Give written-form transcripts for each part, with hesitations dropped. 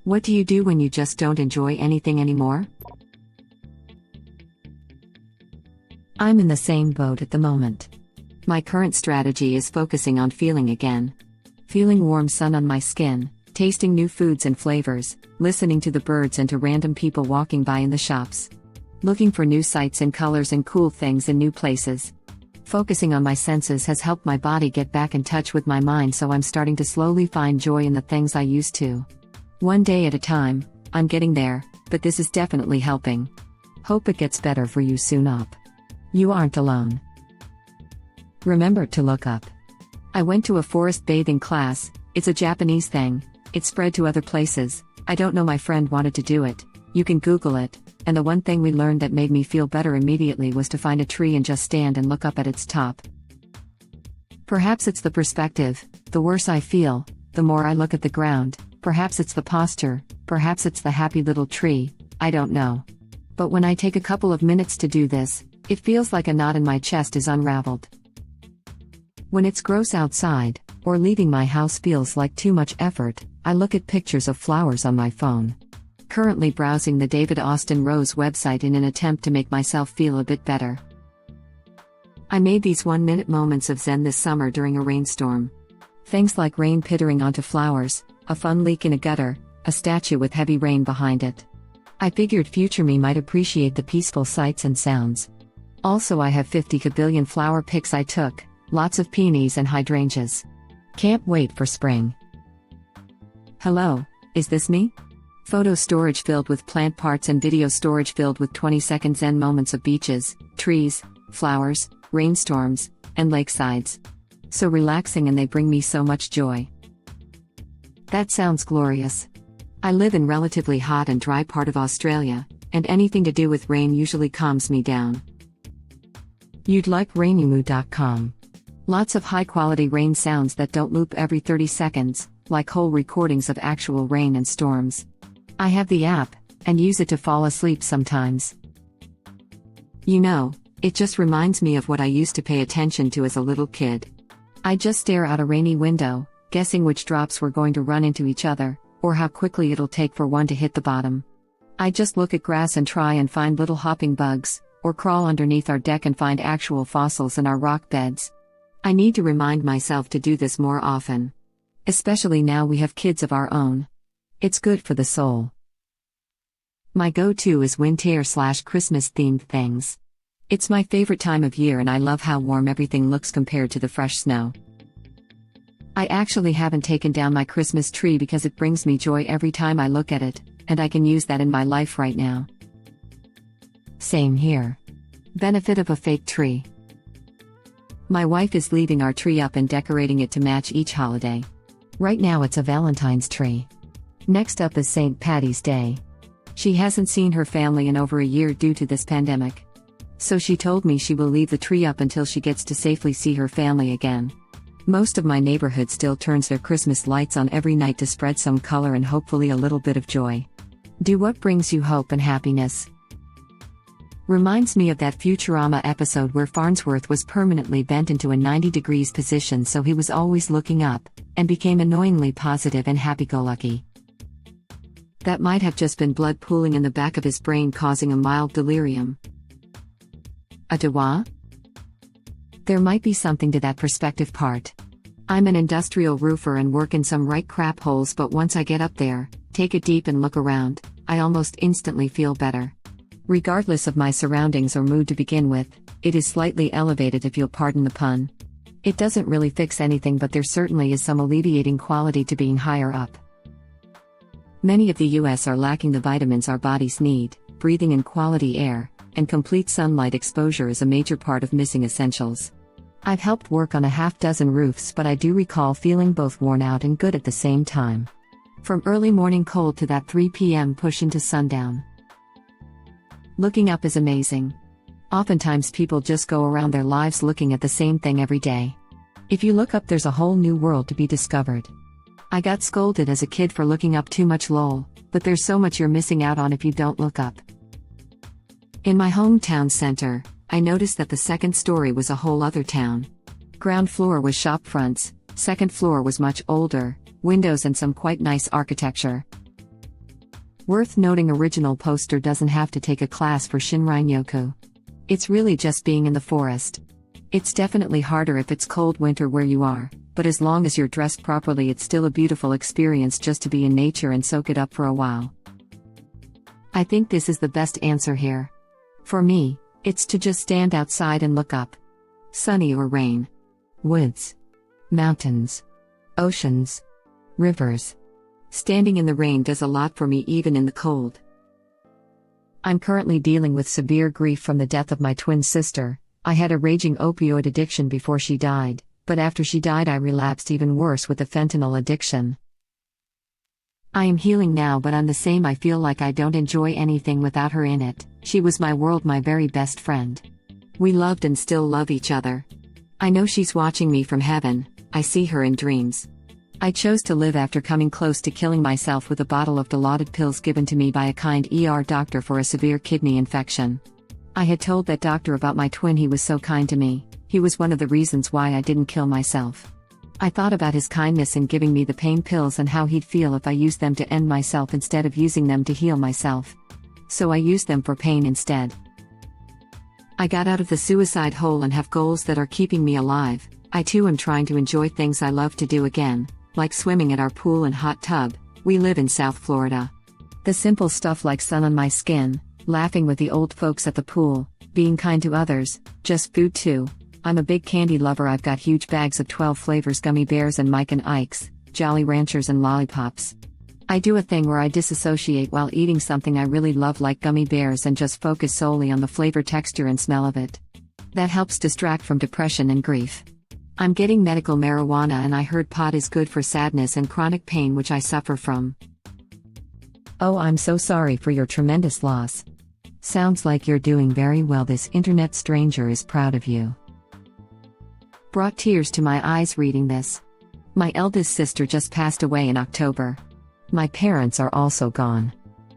What do you do when you just don't enjoy anything anymore? I'm in the same boat at the moment. My current strategy is focusing on feeling again. Feeling warm sun on my skin, tasting new foods and flavors, listening to the birds and to random people walking by in the shops. Looking for new sights and colors and cool things in new places. Focusing on my senses has helped my body get back in touch with my mind, so I'm starting to slowly find joy in the things I used to. One day at a time, I'm getting there, but this is definitely helping. Hope it gets better for you soon up. You aren't alone. Remember to look up. I went to a forest bathing class. It's a Japanese thing. It spread to other places. I don't know, my friend wanted to do it. You can Google it. And the one thing we learned that made me feel better immediately was to find a tree and just stand and look up at its top. Perhaps it's the perspective. The worse I feel, the more I look at the ground. Perhaps it's the posture. Perhaps it's the happy little tree. I don't know. But when I take a couple of minutes to do this, it feels like a knot in my chest is unraveled. When it's gross outside, or leaving my house feels like too much effort, I look at pictures of flowers on my phone. Currently browsing the David Austin Rose website in an attempt to make myself feel a bit better. I made these 1-minute moments of zen this summer during a rainstorm. Things like rain pittering onto flowers, a fun leak in a gutter, a statue with heavy rain behind it. I figured future me might appreciate the peaceful sights and sounds. Also, I have 50 kabillion flower pics I took, lots of peonies and hydrangeas. Can't wait for spring. Hello, is this me? Photo storage filled with plant parts and video storage filled with 20-second zen moments of beaches, trees, flowers, rainstorms, and lakesides. So relaxing, and they bring me so much joy. That sounds glorious. I live in relatively hot and dry part of Australia, and anything to do with rain usually calms me down. You'd like rainymoo.com. Lots of high-quality rain sounds that don't loop every 30 seconds, like whole recordings of actual rain and storms. I have the app, and use it to fall asleep sometimes. You know, it just reminds me of what I used to pay attention to as a little kid. I'd just stare out a rainy window, guessing which drops were going to run into each other, or how quickly it'll take for one to hit the bottom. I'd just look at grass and try and find little hopping bugs, or crawl underneath our deck and find actual fossils in our rock beds. I need to remind myself to do this more often. Especially now we have kids of our own. It's good for the soul. My go-to is winter/Christmas themed things. It's my favorite time of year, and I love how warm everything looks compared to the fresh snow. I actually haven't taken down my Christmas tree because it brings me joy every time I look at it, and I can use that in my life right now. Same here. Benefit of a fake tree. My wife is leaving our tree up and decorating it to match each holiday. Right now it's a Valentine's tree. Next up is St. Paddy's Day. She hasn't seen her family in over a year due to this pandemic. So she told me she will leave the tree up until she gets to safely see her family again. Most of my neighborhood still turns their Christmas lights on every night to spread some color and hopefully a little bit of joy. Do what brings you hope and happiness. Reminds me of that Futurama episode where Farnsworth was permanently bent into a 90 degrees position, so he was always looking up, and became annoyingly positive and happy-go-lucky. That might have just been blood pooling in the back of his brain causing a mild delirium. A dewa? There might be something to that perspective part. I'm an industrial roofer and work in some right crap holes, but once I get up there, take it deep and look around, I almost instantly feel better. Regardless of my surroundings or mood to begin with, it is slightly elevated, if you'll pardon the pun. It doesn't really fix anything, but there certainly is some alleviating quality to being higher up. Many of the US are lacking the vitamins our bodies need. Breathing in quality air, and complete sunlight exposure is a major part of missing essentials. I've helped work on a half-dozen roofs, but I do recall feeling both worn out and good at the same time. From early morning cold to that 3 p.m. push into sundown. Looking up is amazing. Oftentimes people just go around their lives looking at the same thing every day. If you look up, there's a whole new world to be discovered. I got scolded as a kid for looking up too much, lol, but there's so much you're missing out on if you don't look up. In my hometown center, I noticed that the second story was a whole other town. Ground floor was shop fronts, second floor was much older, windows and some quite nice architecture. Worth noting, original poster doesn't have to take a class for Shinrin-yoku. It's really just being in the forest. It's definitely harder if it's cold winter where you are, but as long as you're dressed properly, it's still a beautiful experience just to be in nature and soak it up for a while. I think this is the best answer here. For me, it's to just stand outside and look up. Sunny or rain. Woods. Mountains. Oceans. Rivers. Standing in the rain does a lot for me even in the cold. I'm currently dealing with severe grief from the death of my twin sister. I had a raging opioid addiction before she died, but after she died I relapsed even worse with the fentanyl addiction. I am healing now, but I'm the same. I feel like I don't enjoy anything without her in it. She was my world, my very best friend. We loved and still love each other. I know she's watching me from heaven. I see her in dreams. I chose to live after coming close to killing myself with a bottle of Dilaudid pills given to me by a kind ER doctor for a severe kidney infection. I had told that doctor about my twin. He was so kind to me. He was one of the reasons why I didn't kill myself. I thought about his kindness in giving me the pain pills and how he'd feel if I used them to end myself instead of using them to heal myself. So I used them for pain instead. I got out of the suicide hole and have goals that are keeping me alive. I too am trying to enjoy things I love to do again, like swimming at our pool and hot tub. We live in South Florida. The simple stuff like sun on my skin, laughing with the old folks at the pool, being kind to others, just food too. I'm a big candy lover. I've got huge bags of 12 flavors: gummy bears and Mike and Ike's, Jolly Ranchers and lollipops. I do a thing where I disassociate while eating something I really love like gummy bears and just focus solely on the flavor, texture and smell of it. That helps distract from depression and grief. I'm getting medical marijuana and I heard pot is good for sadness and chronic pain, which I suffer from. Oh, I'm so sorry for your tremendous loss. Sounds like you're doing very well. This internet stranger is proud of you. Brought tears to my eyes reading this. My eldest sister just passed away in October. My parents are also gone.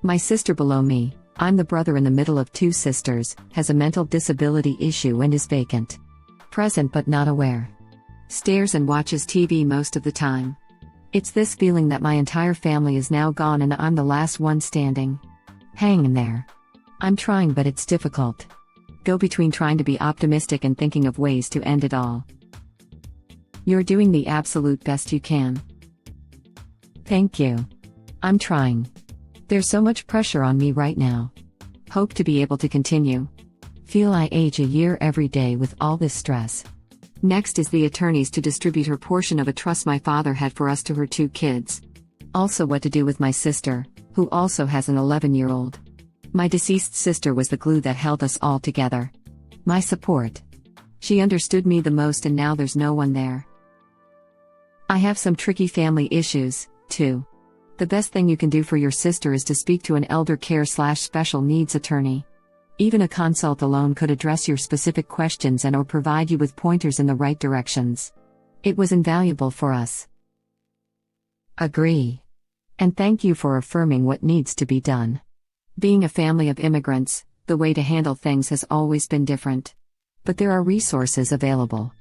My sister below me, I'm the brother in the middle of two sisters, has a mental disability issue and is vacant. Present but not aware. Stares and watches TV most of the time. It's this feeling that my entire family is now gone and I'm the last one standing. Hang in there. I'm trying, but it's difficult. Go between trying to be optimistic and thinking of ways to end it all. You're doing the absolute best you can. Thank you. I'm trying. There's so much pressure on me right now. Hope to be able to continue. Feel I age a year every day with all this stress. Next is the attorneys to distribute her portion of a trust my father had for us to her 2 kids. Also what to do with my sister, who also has an 11-year-old. My deceased sister was the glue that held us all together. My support. She understood me the most and now there's no one there. I have some tricky family issues, too. The best thing you can do for your sister is to speak to an elder care/special needs attorney. Even a consult alone could address your specific questions and or provide you with pointers in the right directions. It was invaluable for us. Agree. And thank you for affirming what needs to be done. Being a family of immigrants, the way to handle things has always been different. But there are resources available.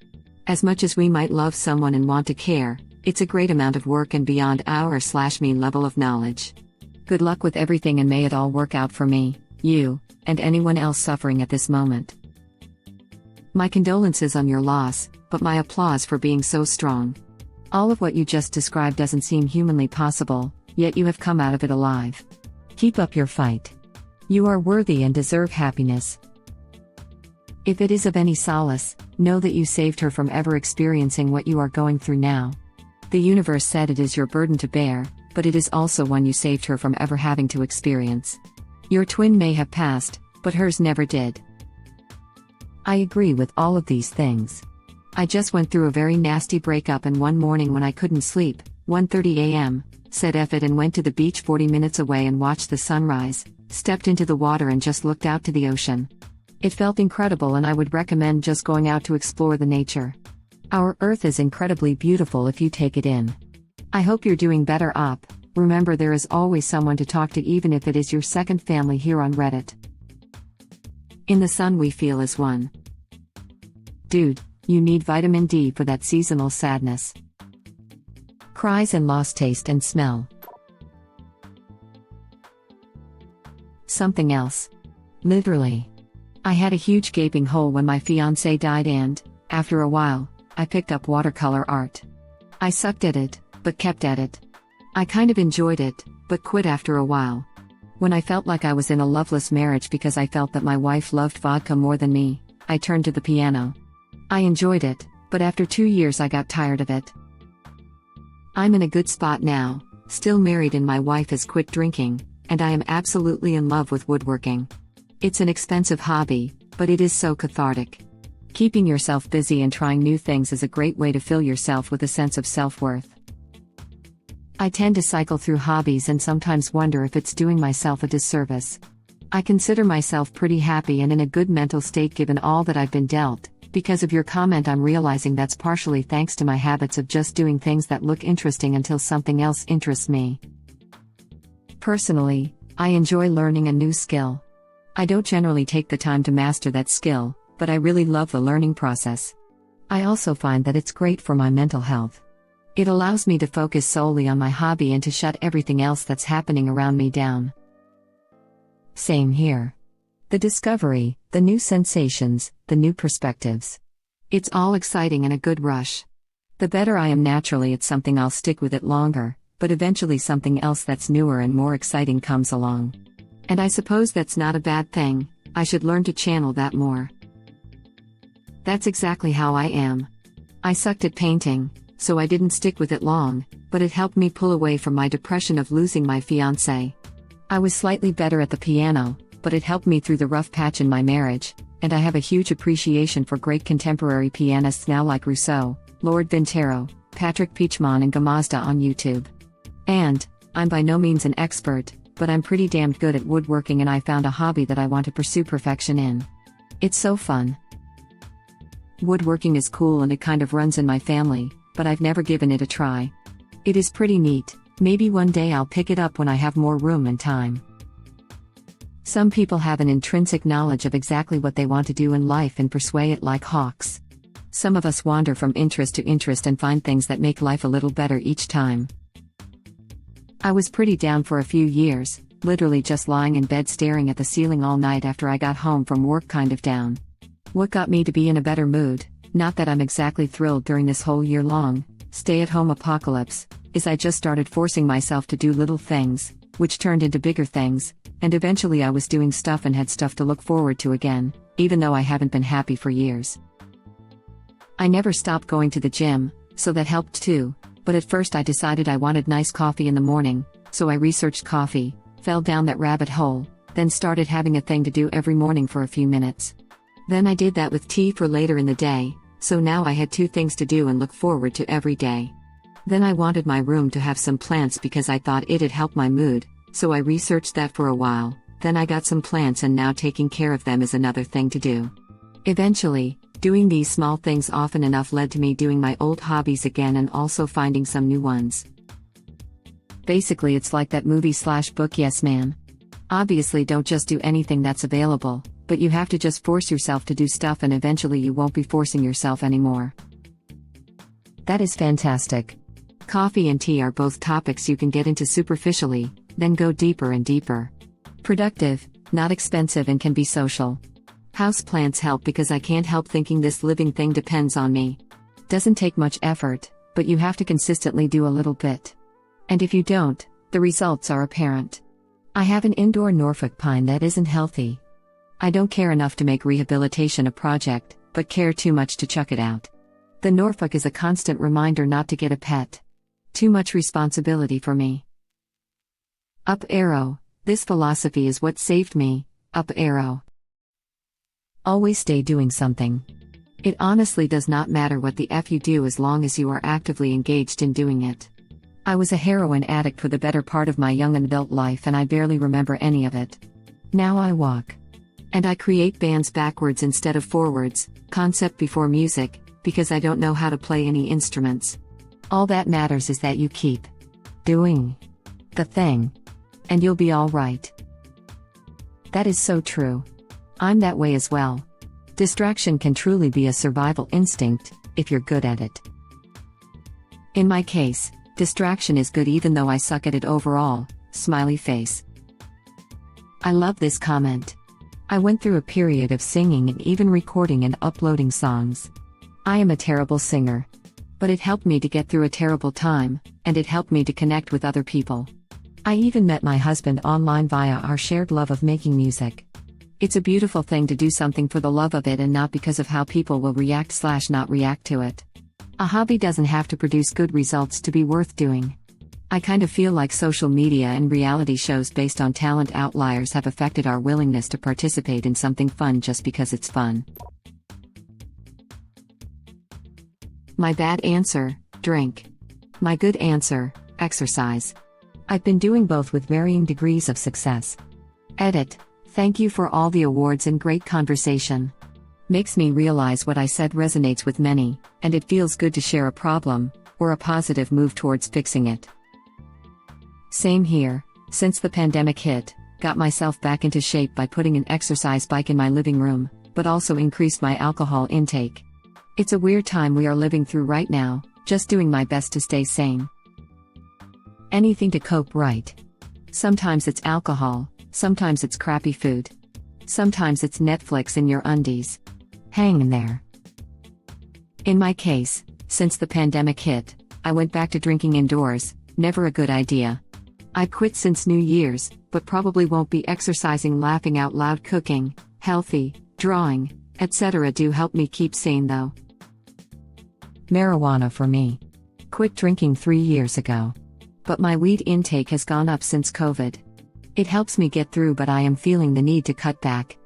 As much as we might love someone and want to care, it's a great amount of work and beyond our/me level of knowledge. Good luck with everything and may it all work out for me, you, and anyone else suffering at this moment. My condolences on your loss, but my applause for being so strong. All of what you just described doesn't seem humanly possible, yet you have come out of it alive. Keep up your fight. You are worthy and deserve happiness. If it is of any solace, know that you saved her from ever experiencing what you are going through now. The universe said it is your burden to bear, but it is also one you saved her from ever having to experience. Your twin may have passed, but hers never did. I agree with all of these things. I just went through a very nasty breakup and one morning when I couldn't sleep, 1:30 a.m., said F it and went to the beach 40 minutes away and watched the sunrise, stepped into the water and just looked out to the ocean. It felt incredible and I would recommend just going out to explore the nature. Our Earth is incredibly beautiful if you take it in. I hope you're doing better, Op. Remember, there is always someone to talk to, even if it is your second family here on Reddit. In the sun we feel as one. Dude, you need vitamin D for that seasonal sadness. Cries and lost taste and smell. something else. Literally. I had a huge gaping hole when my fiancé died and, after a while, I picked up watercolor art. I sucked at it, but kept at it. I kind of enjoyed it, but quit after a while. When I felt like I was in a loveless marriage because I felt that my wife loved vodka more than me, I turned to the piano. I enjoyed it, but after 2 years I got tired of it. I'm in a good spot now, still married and my wife has quit drinking, and I am absolutely in love with woodworking. It's an expensive hobby, but it is so cathartic. Keeping yourself busy and trying new things is a great way to fill yourself with a sense of self-worth. I tend to cycle through hobbies and sometimes wonder if it's doing myself a disservice. I consider myself pretty happy and in a good mental state given all that I've been dealt. Because of your comment, I'm realizing that's partially thanks to my habits of just doing things that look interesting until something else interests me. Personally, I enjoy learning a new skill. I don't generally take the time to master that skill, but I really love the learning process. I also find that it's great for my mental health. It allows me to focus solely on my hobby and to shut everything else that's happening around me down. Same here. The discovery, the new sensations, the new perspectives. It's all exciting and a good rush. The better I am naturally at something, I'll stick with it longer, but eventually something else that's newer and more exciting comes along. And I suppose that's not a bad thing. I should learn to channel that more. That's exactly how I am. I sucked at painting, so I didn't stick with it long, but it helped me pull away from my depression of losing my fiancé. I was slightly better at the piano, but it helped me through the rough patch in my marriage, and I have a huge appreciation for great contemporary pianists now like Rousseau, Lord Vintero, Patrick Peachman and Gamazda on YouTube. And, I'm by no means an expert, but I'm pretty damned good at woodworking and I found a hobby that I want to pursue perfection in. It's so fun. Woodworking is cool and it kind of runs in my family, but I've never given it a try. It is pretty neat. Maybe one day I'll pick it up when I have more room and time. Some people have an intrinsic knowledge of exactly what they want to do in life and pursue it like hawks. Some of us wander from interest to interest and find things that make life a little better each time. I was pretty down for a few years, literally just lying in bed staring at the ceiling all night after I got home from work, kind of down. What got me to be in a better mood, not that I'm exactly thrilled during this whole year-long stay-at-home apocalypse, is I just started forcing myself to do little things, which turned into bigger things, and eventually I was doing stuff and had stuff to look forward to again, even though I haven't been happy for years. I never stopped going to the gym, so that helped too, but at first I decided I wanted nice coffee in the morning, so I researched coffee, fell down that rabbit hole, then started having a thing to do every morning for a few minutes. Then I did that with tea for later in the day, so now I had 2 things to do and look forward to every day. Then I wanted my room to have some plants because I thought it'd help my mood, so I researched that for a while, then I got some plants and now taking care of them is another thing to do. Eventually, doing these small things often enough led to me doing my old hobbies again and also finding some new ones. Basically it's like that movie/book Yes Man. Obviously don't just do anything that's available, but you have to just force yourself to do stuff and eventually you won't be forcing yourself anymore. That is fantastic. Coffee and tea are both topics you can get into superficially, then go deeper and deeper. Productive, not expensive and can be social. Houseplants help because I can't help thinking this living thing depends on me. Doesn't take much effort, but you have to consistently do a little bit. And if you don't, the results are apparent. I have an indoor Norfolk pine that isn't healthy. I don't care enough to make rehabilitation a project, but care too much to chuck it out. The Norfolk is a constant reminder not to get a pet. Too much responsibility for me. Up arrow, this philosophy is what saved me, up arrow. Always stay doing something. It honestly does not matter what the F you do as long as you are actively engaged in doing it. I was a heroin addict for the better part of my young adult life and I barely remember any of it. Now I walk. And I create bands backwards instead of forwards, concept before music, because I don't know how to play any instruments. All that matters is that you keep doing the thing, and you'll be all right. That is so true. I'm that way as well. Distraction can truly be a survival instinct, if you're good at it. In my case, distraction is good even though I suck at it overall, smiley face. I love this comment. I went through a period of singing and even recording and uploading songs. I am a terrible singer. But it helped me to get through a terrible time, and it helped me to connect with other people. I even met my husband online via our shared love of making music. It's a beautiful thing to do something for the love of it and not because of how people will react/not react to it. A hobby doesn't have to produce good results to be worth doing. I kind of feel like social media and reality shows based on talent outliers have affected our willingness to participate in something fun just because it's fun. My bad answer, drink. My good answer, exercise. I've been doing both with varying degrees of success. Edit. Thank you for all the awards and great conversation. Makes me realize what I said resonates with many, and it feels good to share a problem, or a positive move towards fixing it. Same here, since the pandemic hit, got myself back into shape by putting an exercise bike in my living room, but also increased my alcohol intake. It's a weird time we are living through right now, just doing my best to stay sane. Anything to cope, right? Sometimes it's alcohol, sometimes it's crappy food. Sometimes it's Netflix in your undies. Hang in there. In my case, since the pandemic hit, I went back to drinking indoors, never a good idea. I quit since New Year's, but probably won't be exercising. Laughing out loud, cooking, healthy, drawing, etc. do help me keep sane though. Marijuana for me. Quit drinking 3 years ago. But my weed intake has gone up since COVID. It helps me get through, but I am feeling the need to cut back.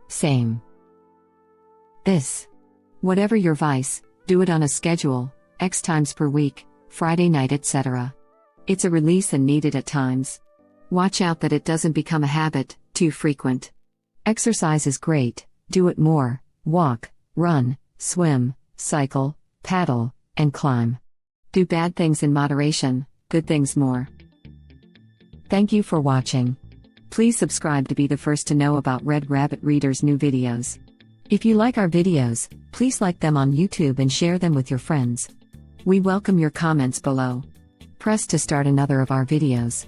Same. This. Whatever your vice, do it on a schedule, X times per week, Friday night, etc. It's a release and needed at times. Watch out that it doesn't become a habit, too frequent. Exercise is great, do it more, walk, run, swim, cycle, paddle, and climb. Do bad things in moderation, good things more. Thank you for watching. Please subscribe to be the first to know about Red Rabbit Reader's new videos. If you like our videos, please like them on YouTube and share them with your friends. We welcome your comments below. Press to start another of our videos.